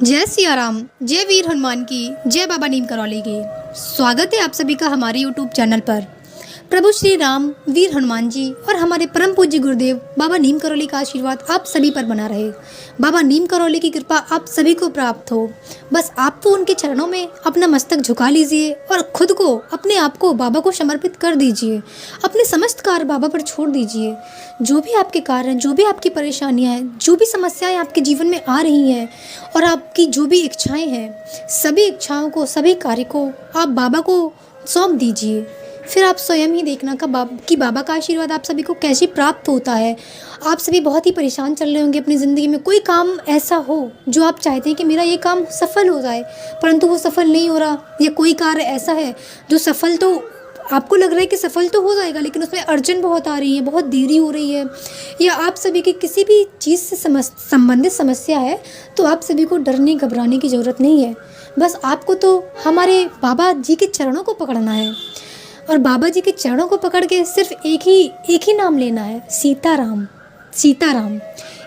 जय सिया राम, जय वीर हनुमान की, जय बाबा नीम करौली की। स्वागत है आप सभी का हमारे यूट्यूब चैनल पर। प्रभु श्री राम, वीर हनुमान जी और हमारे परम पूज्य गुरुदेव बाबा नीम करौली का आशीर्वाद आप सभी पर बना रहे। बाबा नीम करौली की कृपा आप सभी को प्राप्त हो। बस आप तो उनके चरणों में अपना मस्तक झुका लीजिए और खुद को, अपने आप को बाबा को समर्पित कर दीजिए। अपने समस्त कार्य बाबा पर छोड़ दीजिए। जो भी आपके कार्य हैं, जो भी आपकी परेशानियां हैं, जो भी समस्याएं आपके जीवन में आ रही हैं और आपकी जो भी इच्छाएं हैं, सभी इच्छाओं को, सभी कार्य को आप बाबा को सौंप दीजिए। फिर आप स्वयं ही देखना कि बाबा का आशीर्वाद आप सभी को कैसे प्राप्त होता है। आप सभी बहुत ही परेशान चल रहे होंगे अपनी ज़िंदगी में। कोई काम ऐसा हो जो आप चाहते हैं कि मेरा ये काम सफल हो जाए, परंतु वो सफल नहीं हो रहा, या कोई कार्य ऐसा है जो सफल तो आपको लग रहा है कि सफल तो हो जाएगा, लेकिन उसमें अड़चन बहुत आ रही है, बहुत देरी हो रही है, या आप सभी की किसी भी चीज़ से संबंधित समस्या है, तो आप सभी को डरने घबराने की ज़रूरत नहीं है। बस आपको तो हमारे बाबा जी के चरणों को पकड़ना है और बाबा जी के चरणों को पकड़ के सिर्फ एक ही नाम लेना है, सीताराम। सीताराम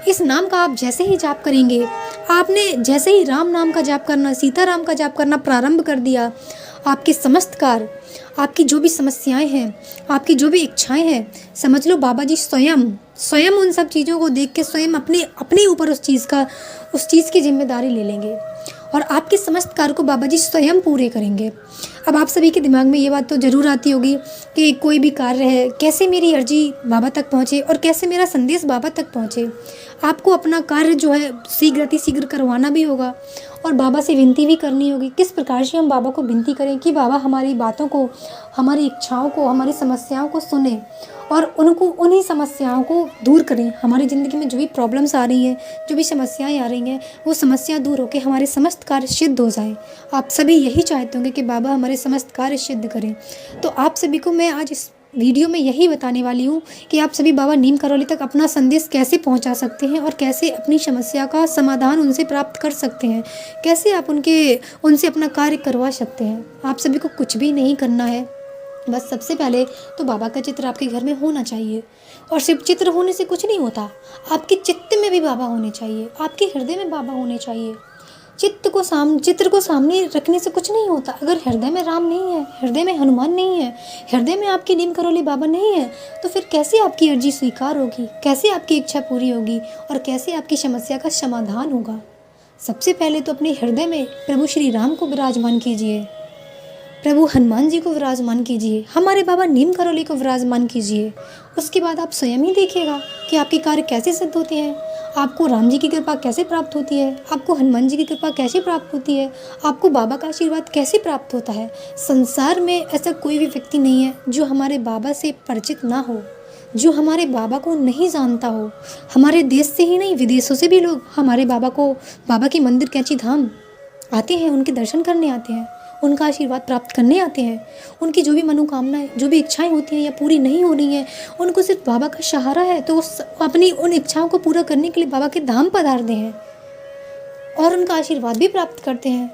इस नाम का आप जैसे ही जाप करेंगे, आपने जैसे ही राम नाम का जाप करना, सीताराम का जाप करना प्रारंभ कर दिया, आपके समस्त कार्य, आपकी जो भी समस्याएं हैं, आपकी जो भी इच्छाएं हैं, समझ लो बाबा जी स्वयं उन सब चीज़ों को देख के स्वयं अपने ऊपर उस चीज़ की जिम्मेदारी ले लेंगे और आपके समस्त कार्य को बाबा जी स्वयं पूरे करेंगे। अब आप सभी के दिमाग में ये बात तो ज़रूर आती होगी कि कोई भी कार्य है, कैसे मेरी अर्जी बाबा तक पहुँचे और कैसे मेरा संदेश बाबा तक पहुँचे। आपको अपना कार्य जो है शीघ्र करवाना भी होगा और बाबा से विनती भी करनी होगी। किस प्रकार से हम बाबा को विनती करें कि बाबा हमारी बातों को, हमारी इच्छाओं को, हमारी समस्याओं को सुने और उन्हीं समस्याओं को दूर करें। हमारी ज़िंदगी में जो भी प्रॉब्लम्स आ रही हैं, जो भी समस्याएं आ रही हैं, वो समस्या दूर होकर हमारे समस्त कार्य सिद्ध हो जाएं। आप सभी यही चाहते होंगे कि बाबा हमारे समस्त कार्य सिद्ध करें। तो आप सभी को मैं आज इस वीडियो में यही बताने वाली हूँ कि आप सभी बाबा नीम करौली तक अपना संदेश कैसे पहुँचा सकते हैं और कैसे अपनी समस्या का समाधान उनसे प्राप्त कर सकते हैं, कैसे आप उनसे अपना कार्य करवा सकते हैं। आप सभी को कुछ भी नहीं करना है, बस सबसे पहले तो बाबा का चित्र आपके घर में होना चाहिए। और सिर्फ चित्र होने से कुछ नहीं होता, आपके चित्त में भी बाबा होने चाहिए, आपके हृदय में बाबा होने चाहिए। चित्र को सामने रखने से कुछ नहीं होता। अगर हृदय में राम नहीं है, हृदय में हनुमान नहीं है, हृदय में आपके नीम करौली बाबा नहीं है, तो फिर कैसे आपकी अर्जी स्वीकार होगी, कैसे आपकी इच्छा पूरी होगी और कैसे आपकी समस्या का समाधान होगा। सबसे पहले तो अपने हृदय में प्रभु श्री राम को विराजमान कीजिए, प्रभु हनुमान जी को विराजमान कीजिए, हमारे बाबा नीम करौली को विराजमान कीजिए। उसके बाद आप स्वयं ही देखिएगा कि आपके कार्य कैसे सिद्ध होते हैं, आपको राम जी की कृपा कैसे प्राप्त होती है, आपको हनुमान जी की कृपा कैसे प्राप्त होती है, आपको बाबा का आशीर्वाद कैसे प्राप्त होता है। संसार में ऐसा कोई भी व्यक्ति नहीं है जो हमारे बाबा से परिचित ना हो, जो हमारे बाबा को नहीं जानता हो। हमारे देश से ही नहीं, विदेशों से भी लोग हमारे बाबा के मंदिर कैंची धाम आते हैं, उनके दर्शन करने आते हैं, उनका आशीर्वाद प्राप्त करने आते हैं। उनकी जो भी मनोकामनाएं, जो भी इच्छाएं होती हैं या पूरी नहीं हो रही हैं, उनको सिर्फ बाबा का सहारा है, तो वो अपनी उन इच्छाओं को पूरा करने के लिए बाबा के धाम पधारते हैं और उनका आशीर्वाद भी प्राप्त करते हैं।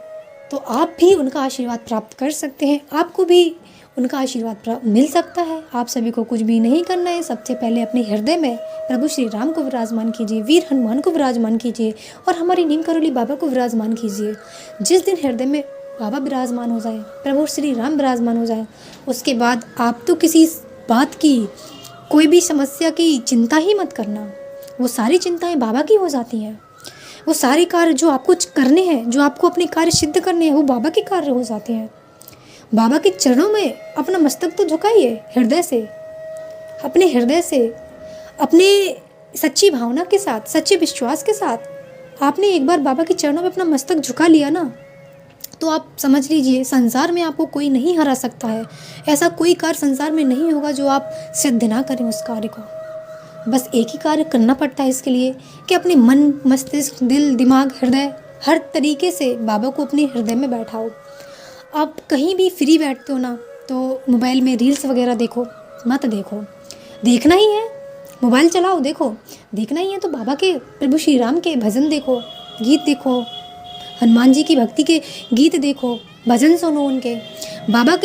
तो आप भी उनका आशीर्वाद प्राप्त कर सकते हैं, आपको भी उनका आशीर्वाद मिल सकता है। आप सभी को कुछ भी नहीं करना है। सबसे पहले अपने हृदय में प्रभु श्री राम को विराजमान कीजिए, वीर हनुमान को विराजमान कीजिए और हमारी नीम करौली बाबा को विराजमान कीजिए। जिस दिन हृदय में बाबा विराजमान हो जाए, प्रभु श्री राम विराजमान हो जाए, उसके बाद आप तो किसी बात की, कोई भी समस्या की चिंता ही मत करना। वो सारी चिंताएं बाबा की हो जाती हैं। वो सारे कार्य जो आपको करने हैं, जो आपको अपने कार्य सिद्ध करने हैं, वो बाबा के कार्य हो जाते हैं। बाबा के चरणों में अपना मस्तक तो झुकाइए हृदय से, अपने हृदय से, अपने सच्ची भावना के साथ, सच्चे विश्वास के साथ आपने एक बार बाबा के चरणों में अपना मस्तक झुका लिया ना, तो आप समझ लीजिए संसार में आपको कोई नहीं हरा सकता है। ऐसा कोई कार्य संसार में नहीं होगा जो आप सिद्ध ना करें उस कार्य को। बस एक ही कार्य करना पड़ता है इसके लिए कि अपने मन, मस्तिष्क, दिल, दिमाग, हृदय, हर तरीके से बाबा को अपने हृदय में बैठाओ। आप कहीं भी फ्री बैठते हो ना, तो मोबाइल में रील्स वगैरह देखो मत। देखना ही है, मोबाइल चलाओ, देखना ही है तो बाबा के, प्रभु श्री राम के भजन देखो, गीत देखो, हनुमान जी की भक्ति के गीत देखो, भजन सुनो उनके, बाबा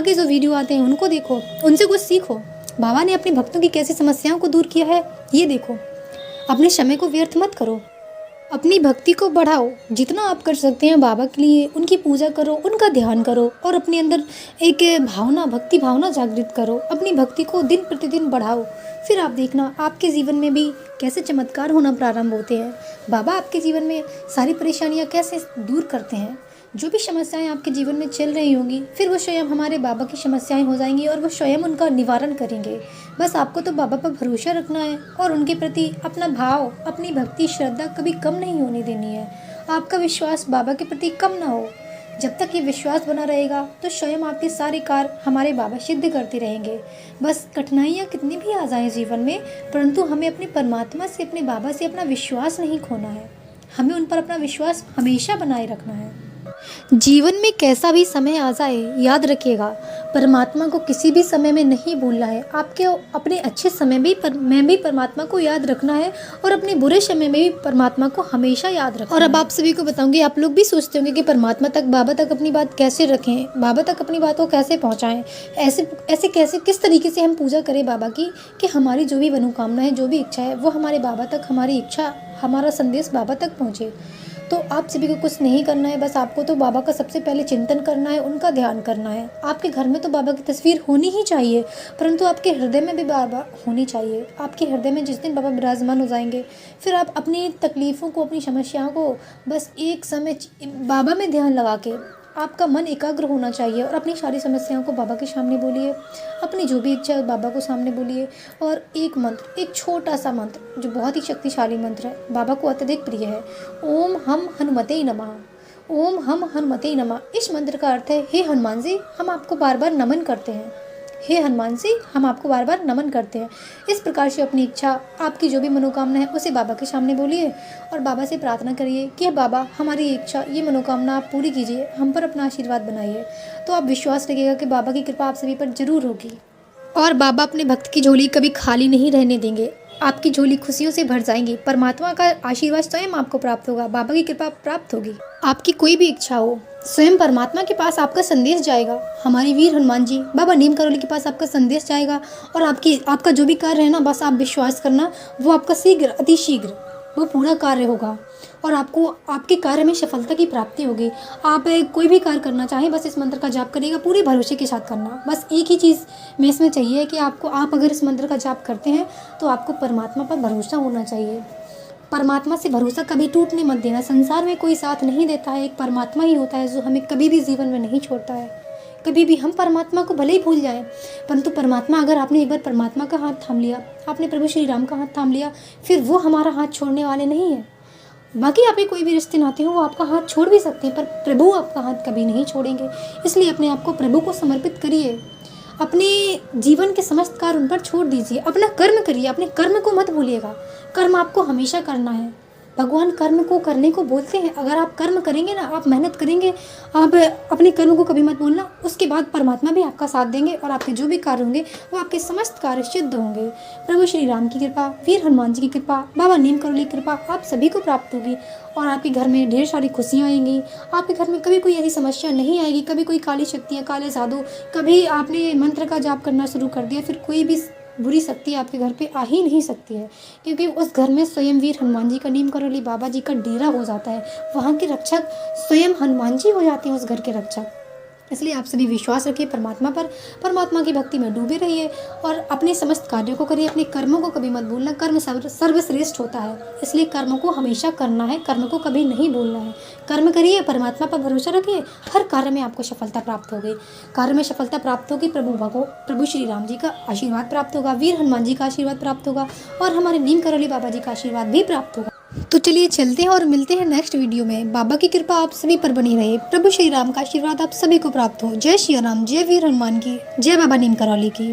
के जो वीडियो आते हैं उनको देखो, उनसे कुछ सीखो। बाबा ने अपने भक्तों की कैसी समस्याओं को दूर किया है ये देखो। अपने समय को व्यर्थ मत करो। अपनी भक्ति को बढ़ाओ, जितना आप कर सकते हैं बाबा के लिए उनकी पूजा करो, उनका ध्यान करो और अपने अंदर एक भावना, भक्ति भावना जागृत करो, अपनी भक्ति को दिन प्रतिदिन बढ़ाओ। फिर आप देखना आपके जीवन में भी कैसे चमत्कार होना प्रारंभ होते हैं। बाबा आपके जीवन में सारी परेशानियां कैसे दूर करते हैं। जो भी समस्याएं आपके जीवन में चल रही होंगी, फिर वो स्वयं हमारे बाबा की समस्याएं हो जाएंगी और वो स्वयं उनका निवारण करेंगे। बस आपको तो बाबा पर भरोसा रखना है और उनके प्रति अपना भाव, अपनी भक्ति, श्रद्धा कभी कम नहीं होने देनी है। आपका विश्वास बाबा के प्रति कम ना हो। जब तक ये विश्वास बना रहेगा तो स्वयं आपके सारे कार्य हमारे बाबा सिद्ध करते रहेंगे। बस कठिनाइयाँ कितनी भी आ जाएं जीवन में, परंतु हमें अपने परमात्मा से, अपने बाबा से अपना विश्वास नहीं खोना है। हमें उन पर अपना विश्वास हमेशा बनाए रखना है। जीवन में कैसा भी समय आ जाए, याद रखिएगा परमात्मा को किसी भी समय में नहीं भूलना है। आपके अपने अच्छे समय में भी परमात्मा को याद रखना है और अपने बुरे समय में भी परमात्मा को हमेशा याद रखना। और अब आप सभी को बताऊंगी, आप लोग भी सोचते होंगे कि परमात्मा तक, बाबा तक अपनी बात कैसे रखें, बाबा तक अपनी बात को कैसे पहुँचाएँ, ऐसे कैसे, किस तरीके से हम पूजा करें बाबा की कि हमारी जो भी मनोकामना है, जो भी इच्छा है, वो हमारे बाबा तक, हमारी इच्छा, हमारा संदेश बाबा तक पहुँचे। तो आप सभी को कुछ नहीं करना है, बस आपको तो बाबा का सबसे पहले चिंतन करना है, उनका ध्यान करना है। आपके घर में तो बाबा की तस्वीर होनी ही चाहिए, परंतु आपके हृदय में भी बाबा होनी चाहिए। आपके हृदय में जिस दिन बाबा विराजमान हो जाएंगे, फिर आप अपनी तकलीफ़ों को, अपनी समस्याओं को बस एक समय बाबा में ध्यान लगा के आपका मन एकाग्र होना चाहिए और अपनी सारी समस्याओं को बाबा के सामने बोलिए। अपनी जो भी इच्छा है बाबा को सामने बोलिए और एक मंत्र, एक छोटा सा मंत्र जो बहुत ही शक्तिशाली मंत्र है, बाबा को अत्यधिक प्रिय है, ओम हम हनुमते नमः। ओम हम हनुमते नमः। इस मंत्र का अर्थ है, हे हनुमान जी, हम आपको बार बार नमन करते हैं। हे हनुमान जी, हम आपको बार बार नमन करते हैं। इस प्रकार से अपनी इच्छा, आपकी जो भी मनोकामना है, उसे बाबा के सामने बोलिए और बाबा से प्रार्थना करिए कि बाबा, हमारी इच्छा, ये मनोकामना आप पूरी कीजिए, हम पर अपना आशीर्वाद बनाइए। तो आप विश्वास रखिएगा कि बाबा की कृपा आप सभी पर जरूर होगी और बाबा अपने भक्त की झोली कभी खाली नहीं रहने देंगे। आपकी झोली खुशियों से भर जाएंगी। परमात्मा का आशीर्वाद स्वयं आपको प्राप्त होगा, बाबा की कृपा प्राप्त होगी। आपकी कोई भी इच्छा हो, स्वयं परमात्मा के पास आपका संदेश जाएगा। हमारे वीर हनुमान जी, बाबा नीम करौली के पास आपका संदेश जाएगा और आपका जो भी कार्य है ना, बस आप विश्वास करना, वो आपका शीघ्र, अति शीघ्र वो पूरा कार्य होगा और आपको आपके कार्य में सफलता की प्राप्ति होगी। आप कोई भी कार्य करना चाहें, बस इस मंत्र का जाप करिएगा, पूरे भरोसे के साथ करना। बस एक ही चीज़ में इसमें चाहिए कि आप अगर इस मंत्र का जाप करते हैं तो आपको परमात्मा पर भरोसा होना चाहिए। परमात्मा से भरोसा कभी टूटने मत देना। संसार में कोई साथ नहीं देता है, एक परमात्मा ही होता है जो हमें कभी भी जीवन में नहीं छोड़ता है। कभी भी हम परमात्मा को भले ही भूल जाएं, परंतु परमात्मा, अगर आपने एक बार परमात्मा का हाथ थाम लिया, आपने प्रभु श्री राम का हाथ थाम लिया, फिर वो हमारा हाथ छोड़ने वाले नहीं हैं। बाकी आपके कोई भी रिश्ते नाते हो, वो आपका हाथ छोड़ भी सकते हैं, पर प्रभु आपका हाथ कभी नहीं छोड़ेंगे। इसलिए अपने आप को प्रभु को समर्पित करिए, अपने जीवन के समस्त कार्य उन पर छोड़ दीजिए, अपना कर्म करिए, अपने कर्म को मत भूलिएगा। कर्म आपको हमेशा करना है। भगवान कर्म को करने को बोलते हैं। अगर आप कर्म करेंगे ना, आप मेहनत करेंगे, आप अपने कर्म को कभी मत भूलना, उसके बाद परमात्मा भी आपका साथ देंगे और आपके जो भी कार्य होंगे वो आपके समस्त कार्य सिद्ध होंगे। प्रभु श्री राम की कृपा, वीर हनुमान जी की कृपा, बाबा नीम करौली की कृपा आप सभी को प्राप्त होगी और आपके घर में ढेर सारी खुशियाँ आएंगी। आपके घर में कभी कोई ऐसी समस्या नहीं आएगी, कभी कोई काली शक्तियाँ, काले जादू, कभी आपने मंत्र का जाप करना शुरू कर दिया, फिर कोई भी बुरी शक्ति आपके घर पे आ ही नहीं सकती है, क्योंकि उस घर में स्वयं वीर हनुमान जी का, नीम करौली बाबा जी का डेरा हो जाता है। वहाँ के रक्षक स्वयं हनुमान जी हो जाते हैं, उस घर के रक्षक। इसलिए आप सभी विश्वास रखिए परमात्मा पर, परमात्मा की भक्ति में डूबे रहिए और अपने समस्त कार्यों को करिए। अपने कर्मों को कभी मत भूलना, कर्म सर्वश्रेष्ठ होता है, इसलिए कर्मों को हमेशा करना है, कर्म को कभी नहीं भूलना है। कर्म करिए, परमात्मा पर भरोसा रखिए, हर कार्य में आपको सफलता प्राप्त होगी। कार्य में सफलता प्राप्त होगी, प्रभु श्री राम जी का आशीर्वाद प्राप्त होगा, वीर हनुमान जी का आशीर्वाद प्राप्त होगा और हमारे नीम करौली बाबा जी का आशीर्वाद भी प्राप्त होगा। तो चलिए चलते हैं और मिलते हैं नेक्स्ट वीडियो में। बाबा की कृपा आप सभी पर बनी रहे, प्रभु श्री राम का आशीर्वाद आप सभी को प्राप्त हो। जय श्री राम, जय वीर हनुमान की, जय बाबा नीम करौली की।